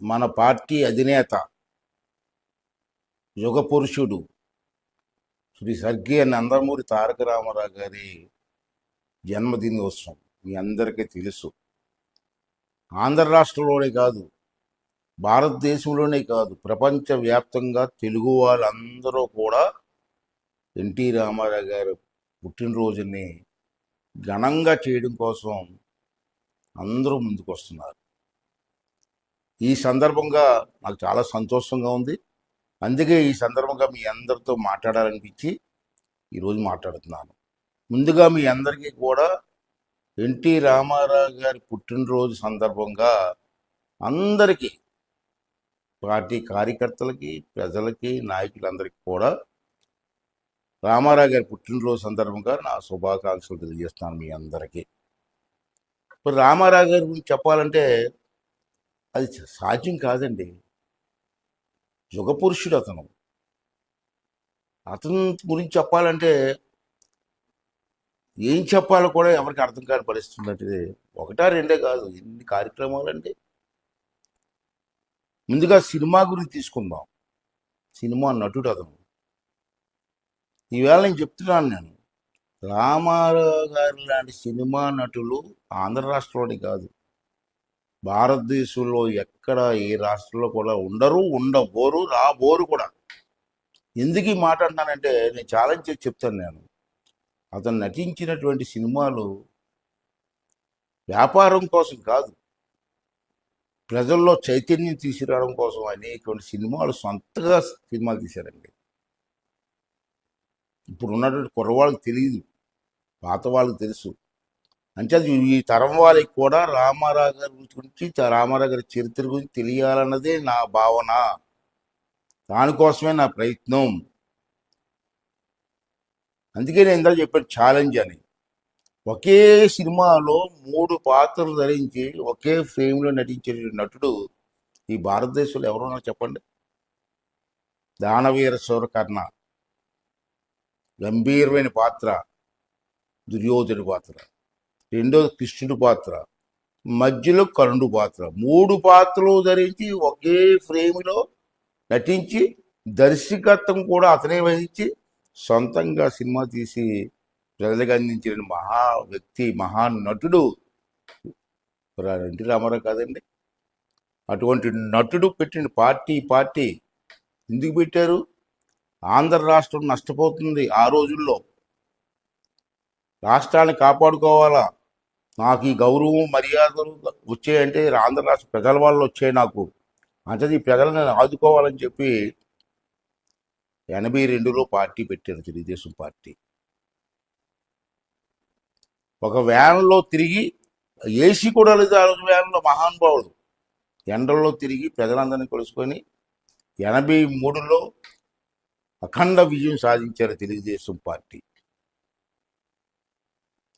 మన పార్టీ అధినేత యుగ పురుషుడు శ్రీ స్వర్గీయ నందమూరి తారక రామారావు గారి జన్మదినోత్సవం మీ అందరికీ తెలుసు. ఆంధ్ర రాష్ట్రంలోనే కాదు, భారతదేశంలోనే కాదు, ప్రపంచవ్యాప్తంగా తెలుగు వాళ్ళందరూ కూడా ఎన్టీ రామారావు గారి పుట్టినరోజుని ఘనంగా చేయడం కోసం అందరూ ముందుకు వస్తున్నారు. ఈ సందర్భంగా నాకు చాలా సంతోషంగా ఉంది. అందుకే ఈ సందర్భంగా మీ అందరితో మాట్లాడాలనిపించి ఈరోజు మాట్లాడుతున్నాను. ముందుగా మీ అందరికీ కూడా ఎన్టీ రామారావు గారి పుట్టినరోజు సందర్భంగా అందరికీ, పార్టీ కార్యకర్తలకి, ప్రజలకి, నాయకులందరికీ కూడా రామారావు గారి పుట్టినరోజు సందర్భంగా నా శుభాకాంక్షలు తెలియజేస్తాను మీ అందరికీ. ఇప్పుడు రామారావు గారి గురించి చెప్పాలంటే అది సాధ్యం కాదండి. యుగ పురుషుడు అతను. అతని గురించి చెప్పాలంటే ఏం చెప్పాలో కూడా ఎవరికి అర్థం కాని పరిస్థితి అంటే ఒకటా రెండే కాదు, ఎన్ని కార్యక్రమాలండి. ముందుగా సినిమా గురించి తీసుకుందాం. సినిమా నటుడు అతను. ఈవేళ నేను చెప్తున్నాను, రామారావు గారి లాంటి సినిమా నటులు ఆంధ్ర రాష్ట్రంలోని కాదు, భారతదేశంలో ఎక్కడ ఏ రాష్ట్రంలో కూడా ఉండరు, ఉండబోరు, రాబోరు కూడా. ఎందుకు ఈ మాట అంటానంటే నేను ఛాలెంజ్ చేసి చెప్తాను. నేను అతను నటించినటువంటి సినిమాలు వ్యాపారం కోసం కాదు, ప్రజల్లో చైతన్యం తీసుకురావడం కోసం అనేటువంటి సినిమాలు సొంతగా సినిమాలు తీశారండి. ఇప్పుడు ఉన్నటువంటి కుర్రవాళ్ళకి తెలియదు, పాత వాళ్ళకి తెలుసు. అంటే ఈ తరం వాళ్ళకి కూడా రామారావు గారి గురించి, రామారావు గారి చరిత్ర గురించి తెలియాలన్నదే నా భావన. దానికోసమే నా ప్రయత్నం. అందుకే నేను ఇందాక చెప్పాను ఛాలెంజ్ అని. ఒకే సినిమాలో 3 పాత్రలు ధరించి ఒకే ఫ్రేమ్లో నటించే నటుడు ఈ భారతదేశంలో ఎవరున్నా చెప్పండి. దానవీర సూరకర్ణ గంభీరమైన పాత్ర, దుర్యోధనుడి పాత్ర. రెండోది కృష్ణుడి పాత్ర, మధ్యలో కర్ణుడు పాత్ర. 3 పాత్రలు ధరించి ఒకే ఫ్రేమ్లో నటించి దర్శకత్వం కూడా అతనే వహించి సొంతంగా సినిమా తీసి ప్రజలకు అందించిన మహా వ్యక్తి, మహానటుడు ఎన్టీ రామారావు కాదండి. అటువంటి నటుడు పెట్టిన పార్టీ ఎందుకు పెట్టారు? ఆంధ్ర రాష్ట్రం నష్టపోతుంది. ఆ రోజుల్లో రాష్ట్రాన్ని కాపాడుకోవాలా, నాకు ఈ గౌరవం మర్యాదలు వచ్చాయంటే ఆంధ్ర రాష్ట్ర ప్రజల వాళ్ళు వచ్చాయి నాకు, అంటే ఈ ప్రజలను ఆదుకోవాలని చెప్పి 82లో పార్టీ పెట్టారు, తెలుగుదేశం పార్టీ. ఒక వ్యాన్లో తిరిగి, ఏసీ కూడా లేదు ఆ రోజు వ్యాన్లో, మహానుభావుడు ఎండల్లో తిరిగి ప్రజలందరినీ కొలుసుకొని 83లో అఖండ విజయం సాధించారు తెలుగుదేశం పార్టీ.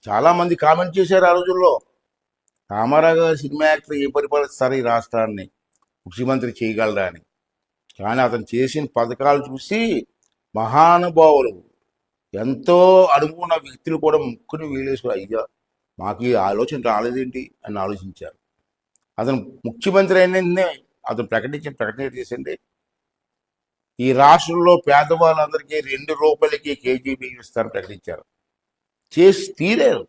చాలామంది కామెంట్ చేశారు ఆ రోజుల్లో, రామారావు గారు సినిమా యాక్టర్ ఏ పరిపాలిస్తారు ఈ రాష్ట్రాన్ని, ముఖ్యమంత్రి చేయగలరా అని. కానీ అతను చేసిన పథకాలు చూసి మహానుభావులు, ఎంతో అనుకున్న వ్యక్తులు కూడా ముక్కుని వీలేసుకుని, అయ్యా మాకు ఈ ఆలోచన రాలేదేంటి అని ఆలోచించారు. అతను ముఖ్యమంత్రి అయిన అతను ప్రకటన చేసింది, ఈ రాష్ట్రంలో పేదవాళ్ళందరికీ 2 రూపాయలకి కేజీ బియ్యం ఇస్తారని ప్రకటించారు. చేసి తీరారు.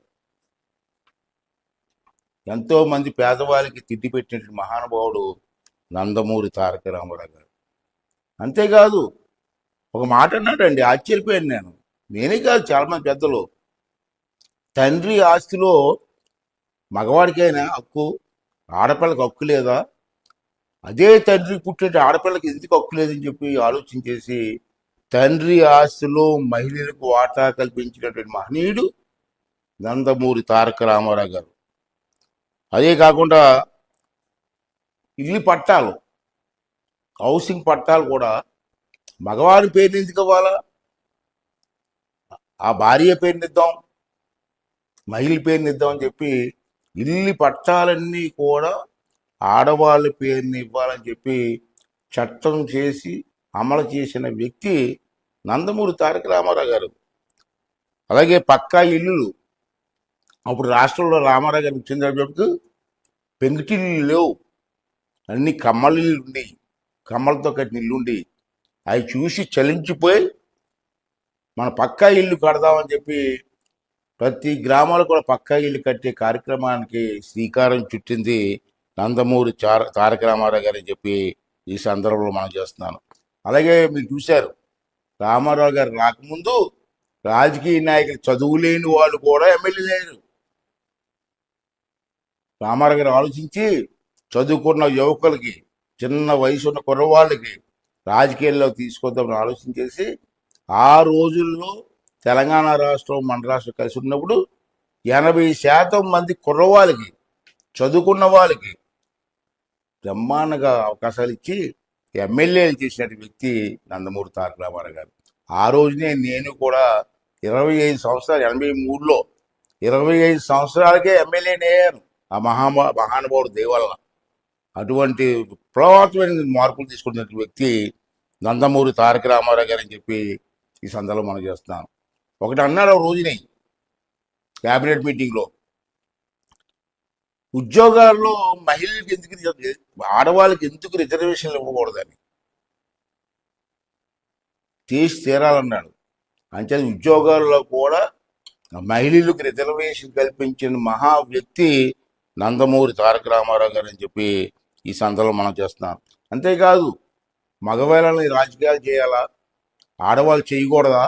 ఎంతో మంది పేదవాళ్ళకి తిండి పెట్టిన మహానుభావుడు నందమూరి తారక రామారావు గారు. అంతేకాదు ఒక మాట అన్నాడండి, ఆశ్చర్యపోయాను నేనే కాదు చాలామంది పెద్దలు. తండ్రి ఆస్తిలో మగవాడికైనా హక్కు, ఆడపిల్లకి హక్కు లేదా? అదే తండ్రి పుట్టిన ఆడపిల్లకి ఎందుకు హక్కు లేదని చెప్పి ఆలోచించేసి తండ్రి ఆస్తిలో మహిళలకు వాటా కల్పించినటువంటి మహనీయుడు నందమూరి తారక రామారావు గారు. అదే కాకుండా ఇల్లు పట్టాలు, హౌసింగ్ పట్టాలు కూడా మగవారి పేరుని ఎందుకు ఇవ్వాలా? ఆ భార్య పేరుని ఇద్దాం, మహిళ పేరుని ఇద్దామని చెప్పి ఇల్లు పట్టాలన్నీ కూడా ఆడవాళ్ళ పేరుని ఇవ్వాలని చెప్పి చట్టం చేసి అమలు చేసిన వ్యక్తి నందమూరి తారక రామారావు గారు. అలాగే పక్కా ఇల్లులు, అప్పుడు రాష్ట్రంలో రామారావు గారు వచ్చిన పెంకుటిల్లు లేవు. అన్ని కమ్మల ఇల్లు ఉండి, కమ్మలతో కట్టిన ఇల్లుండి అవి చూసి చలించిపోయి మన పక్కా ఇల్లు కడదామని చెప్పి ప్రతి గ్రామాలు కూడా పక్కా ఇల్లు కట్టే కార్యక్రమానికి శ్రీకారం చుట్టింది నందమూరి తారక రామారావు గారు అని చెప్పి ఈ సందర్భంలో మనం చేస్తున్నాను. అలాగే మీరు చూశారు, రామారావు గారు రాకముందు రాజకీయ నాయకులు చదువు లేని వాళ్ళు కూడా ఎమ్మెల్యే లేరు. రామారావు గారు ఆలోచించి చదువుకున్న యువకులకి, చిన్న వయసు ఉన్న కుర్రవాళ్ళకి రాజకీయాల్లో తీసుకొద్దామని ఆలోచించేసి ఆ రోజుల్లో తెలంగాణ రాష్ట్రం మన రాష్ట్రం కలిసి ఉన్నప్పుడు 80% మంది కుర్రవాళ్ళకి, చదువుకున్న వాళ్ళకి బ్రహ్మాండంగా అవకాశాలు ఇచ్చి ఎమ్మెల్యేలు చేసిన వ్యక్తి నందమూరి తారక రామారావు గారు. ఆ రోజునే నేను కూడా 25 సంవత్సరాలు 83లో 25 సంవత్సరాలకే ఎమ్మెల్యేని అయ్యాను ఆ మహానుభావుడు దేవల్ల. అటువంటి విప్లవాత్మకమైన మార్పులు తీసుకున్న వ్యక్తి నందమూరి తారక రామారావు గారు అని చెప్పి ఈ సందర్భంలో మనం చేస్తున్నాం. ఒకటి అన్నారు ఆ రోజునే క్యాబినెట్ మీటింగ్లో, ఉద్యోగాల్లో మహిళలకు ఎందుకు, ఆడవాళ్ళకి ఎందుకు రిజర్వేషన్లు ఇవ్వకూడదని చేసి తీరాలన్నాడు. అంటే ఉద్యోగాల్లో కూడా మహిళలకు రిజర్వేషన్ కల్పించిన మహా వ్యక్తి నందమూరి తారక రామారావు గారు అని చెప్పి ఈ సందర్భంలో మనం చేస్తున్నాం. అంతేకాదు, మగవాళ్ళని రాజకీయాలు చేయాలా, ఆడవాళ్ళు చేయకూడదా,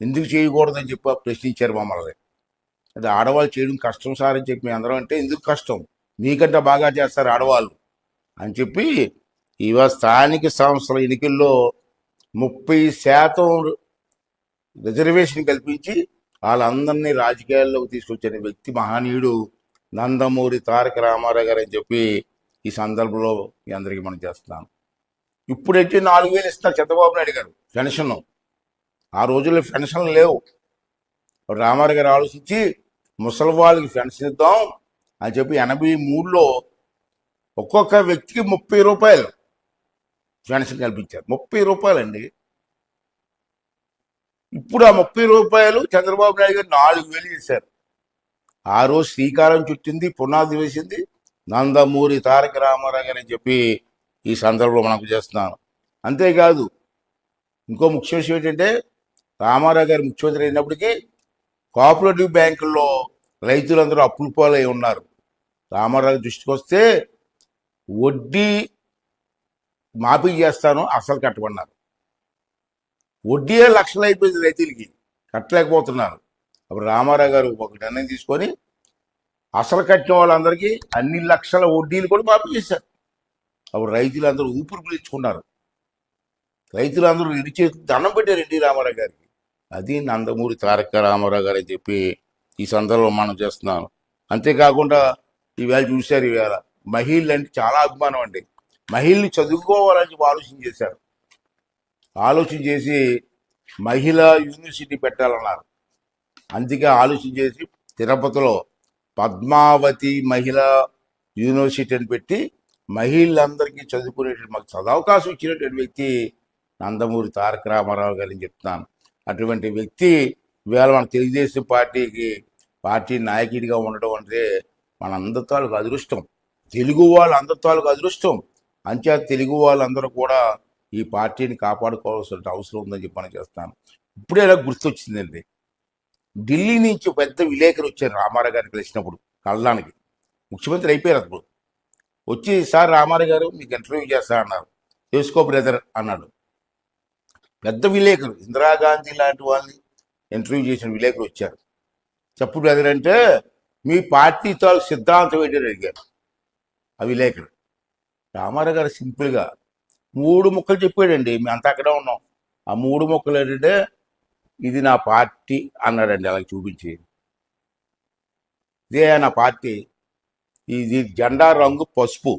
ఎందుకు చేయకూడదని చెప్పి ప్రశ్నించారు మమ్మల్ని. అది ఆడవాళ్ళు చేయడం కష్టం సార్ అని చెప్పి అందరం అంటే, ఎందుకు కష్టం, మీకంటే బాగా చేస్తారు ఆడవాళ్ళు అని చెప్పి ఇవాళ స్థానిక సంస్థల ఎన్నికల్లో 30% రిజర్వేషన్ కల్పించి వాళ్ళందరినీ రాజకీయాల్లోకి తీసుకొచ్చిన వ్యక్తి మహనీయుడు నందమూరి తారక రామారావు గారు అని చెప్పి ఈ సందర్భంలో మీ అందరికీ మనం చేస్తున్నాం. ఇప్పుడైతే 4,000 ఇస్తారు చంద్రబాబు నాయుడు గారు పెన్షన్. ఆ రోజుల్లో పెన్షన్లు లేవు. రామారావు గారు ఆలోచించి ముసలి వాళ్ళకి పెన్షన్ ఇద్దాం అని చెప్పి 83లో ఒక్కొక్క వ్యక్తికి 30 రూపాయలు పెన్షన్ కల్పించారు. 30 రూపాయలండి. ఇప్పుడు ఆ 30 రూపాయలు చంద్రబాబు నాయుడు గారు 4,000 చేశారు. ఆ రోజు శ్రీకారం చుట్టింది, పునాది వేసింది నందమూరి తారక రామారావు గారు అని చెప్పి ఈ సందర్భంలో మనకు చేస్తున్నాను. అంతేకాదు, ఇంకో ముఖ్య విషయం ఏంటంటే, రామారావు గారు ముఖ్యమంత్రి అయినప్పటికీ కోఆపరేటివ్ బ్యాంకుల్లో రైతులందరూ అప్పుల పాలై ఉన్నారు. రామారావు దృష్టికి వస్తే వడ్డీ మాఫీ చేస్తాను, అసలు కట్టమన్నారు. వడ్డీయే లక్షలు అయిపోయింది, రైతులకి కట్టలేకపోతున్నారు. అప్పుడు రామారావు గారు ఒక నిర్ణయం తీసుకొని అసలు కట్టిన వాళ్ళందరికీ అన్ని లక్షల వడ్డీలు కూడా మాఫీ చేశారు. అప్పుడు రైతులందరూ ఊపిరి పీల్చుకున్నారు. రైతులందరూ ఇడిచే దండం పెట్టారు ఎన్టీ రామారావు గారికి. అది నందమూరి తారక రామారావు గారు అని చెప్పి ఈ సందర్భంలో మనం చేస్తున్నాను. అంతేకాకుండా ఈవేళ చూశారు, ఈవేళ మహిళలు అంటే చాలా అభిమానం అండి. మహిళలు చదువుకోవాలని చెప్పి ఆలోచన చేశారు. ఆలోచన చేసి మహిళా యూనివర్సిటీ పెట్టాలన్నారు. అందుకే ఆలోచన చేసి తిరుపతిలో పద్మావతి మహిళా యూనివర్సిటీ అని పెట్టి మహిళలందరికీ చదువుకునే మాకు చదవకాశం ఇచ్చినటువంటి వ్యక్తి నందమూరి తారక రామారావు గారు అని చెప్తున్నాను. అటువంటి వ్యక్తి ఇవాళ మన తెలుగుదేశం పార్టీ నాయకుడిగా ఉండడం అంటే మనందరి తాలూకు అదృష్టం, తెలుగు వాళ్ళందరి తాలూకు అదృష్టం. అంచేత తెలుగు వాళ్ళందరూ కూడా ఈ పార్టీని కాపాడుకోవాల్సిన అవసరం ఉందని చెప్పి మనం చేస్తాను. ఇప్పుడే ఇలా గుర్తొచ్చిందండి, ఢిల్లీ నుంచి పెద్ద విలేకరు వచ్చారు రామారావు గారిని కలిసినప్పుడు, కళ్ళడానికి ముఖ్యమంత్రి అయిపోయారు. అప్పుడు వచ్చి, సార్ రామారావు గారు మీకు ఇంటర్వ్యూ చేస్తా అన్నారు. చేసుకో బ్రదర్ అన్నాడు. పెద్ద విలేకరు, ఇందిరాగాంధీ లాంటి వాళ్ళని ఇంటర్వ్యూ చేసిన విలేకరు వచ్చారు. చెప్పు బ్రదర్ అంటే, మీ పార్టీ తాలూకు సిద్ధాంతం ఏంటని అడిగారు ఆ విలేకరు. రామారావు గారు సింపుల్గా 3 ముక్కలు చెప్పాడండి. మేము అంతా అక్కడే ఉన్నాం. ఆ 3 ముక్కలు ఏంటంటే, ఇది నా పార్టీ అన్నాడండి. అలా చూపించి, ఇదే నా పార్టీ, ఇది జెండా రంగు పసుపు,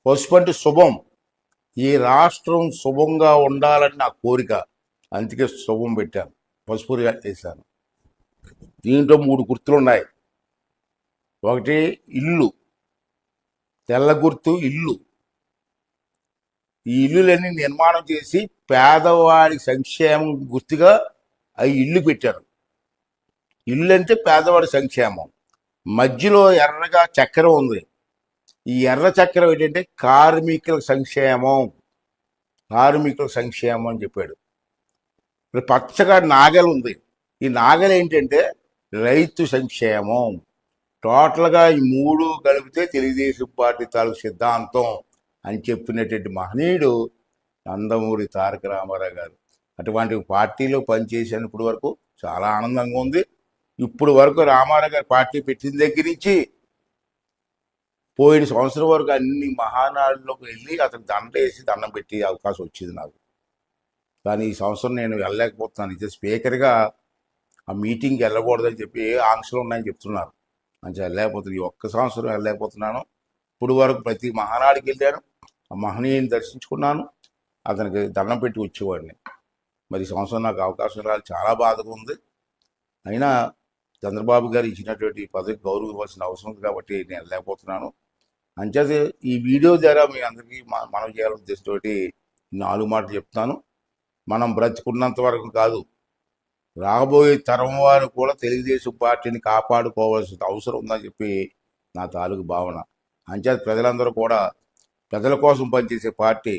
పసుపు అంటే శుభం, ఈ రాష్ట్రం శుభంగా ఉండాలని నా కోరిక, అందుకే శుభం పెట్టాను, పసుపు వేశాను. దీంట్లో 3 గుర్తులు ఉన్నాయి. ఒకటి ఇల్లు, తెల్ల గుర్తు ఇల్లు. ఈ ఇల్లులన్నీ నిర్మాణం చేసి పేదవాడి సంక్షేమం గుర్తుగా ఆ ఇల్లు పెట్టారు. ఇల్లు అంటే పేదవాడి సంక్షేమం. మధ్యలో ఎర్రగా చక్కెర ఉంది, ఈ ఎర్ర చక్రం ఏంటంటే కార్మికుల సంక్షేమం, కార్మికుల సంక్షేమం అని చెప్పాడు. ఇప్పుడు పచ్చగా నాగలి ఉంది. ఈ నాగలి ఏంటంటే రైతు సంక్షేమం. టోటల్గా ఈ మూడు కలిపితే తెలుగుదేశం పార్టీ తాలూకు సిద్ధాంతం అని చెప్పినటువంటి మహనీయుడు నందమూరి తారక రామారావు గారు. అటువంటి పార్టీలో పనిచేసాను ఇప్పటి వరకు, చాలా ఆనందంగా ఉంది. ఇప్పుడు వరకు రామారావు గారు పార్టీ పెట్టిన దగ్గర నుంచి పోయిన సంవత్సరం వరకు అన్ని మహానాడులోకి వెళ్ళి అతను దండేసి దండం పెట్టి అవకాశం వచ్చింది నాకు. కానీ ఈ సంవత్సరం నేను వెళ్ళలేకపోతున్నాను. ఇది స్పీకర్గా ఆ మీటింగ్కి వెళ్ళకూడదని చెప్పి ఆంక్షలు ఉన్నాయని చెప్తున్నారు. మంచిగా వెళ్ళలేకపోతున్నాను. ఈ ఒక్క సంవత్సరం వెళ్ళలేకపోతున్నాను. ఇప్పుడు వరకు ప్రతి మహానాడికి వెళ్ళాను, ఆ మహనీయుని దర్శించుకున్నాను, అతనికి దండం పెట్టి వచ్చేవాడిని. మరి ఈ సంవత్సరం నాకు అవకాశం రాలి చాలా బాధగా ఉంది. అయినా చంద్రబాబు గారు ఇచ్చినటువంటి పదవికి గౌరవం ఇవ్వాల్సిన అవసరం ఉంది కాబట్టి నేను వెళ్ళలేకపోతున్నాను. అంచేత ఈ వీడియో ద్వారా మీ అందరికీ మనం చేయాలని ఉద్దేశంతో 4 మాటలు చెప్తాను. మనం బ్రతుకున్నంత వరకు కాదు, రాబోయే తరం వారు కూడా తెలుగుదేశం పార్టీని కాపాడుకోవాల్సిన అవసరం ఉందని చెప్పి నా తాలూకు భావన. అంచేత ప్రజలందరూ కూడా ప్రజల కోసం పనిచేసే పార్టీ,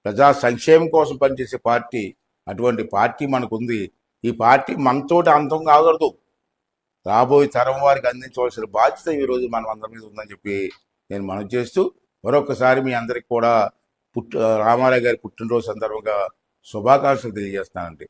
ప్రజా సంక్షేమం కోసం పనిచేసే పార్టీ, అటువంటి పార్టీ మనకుంది. ఈ పార్టీ మనతోటి అంతం కాకూడదు, రాబోయే తరం వారికి అందించవలసిన బాధ్యత ఈరోజు మనం అందరి మీద ఉందని చెప్పి నేను మనవి చేస్తూ మరొకసారి మీ అందరికి కూడా రామారావు గారి పుట్టినరోజు సందర్భంగా శుభాకాంక్షలు తెలియజేస్తానండి.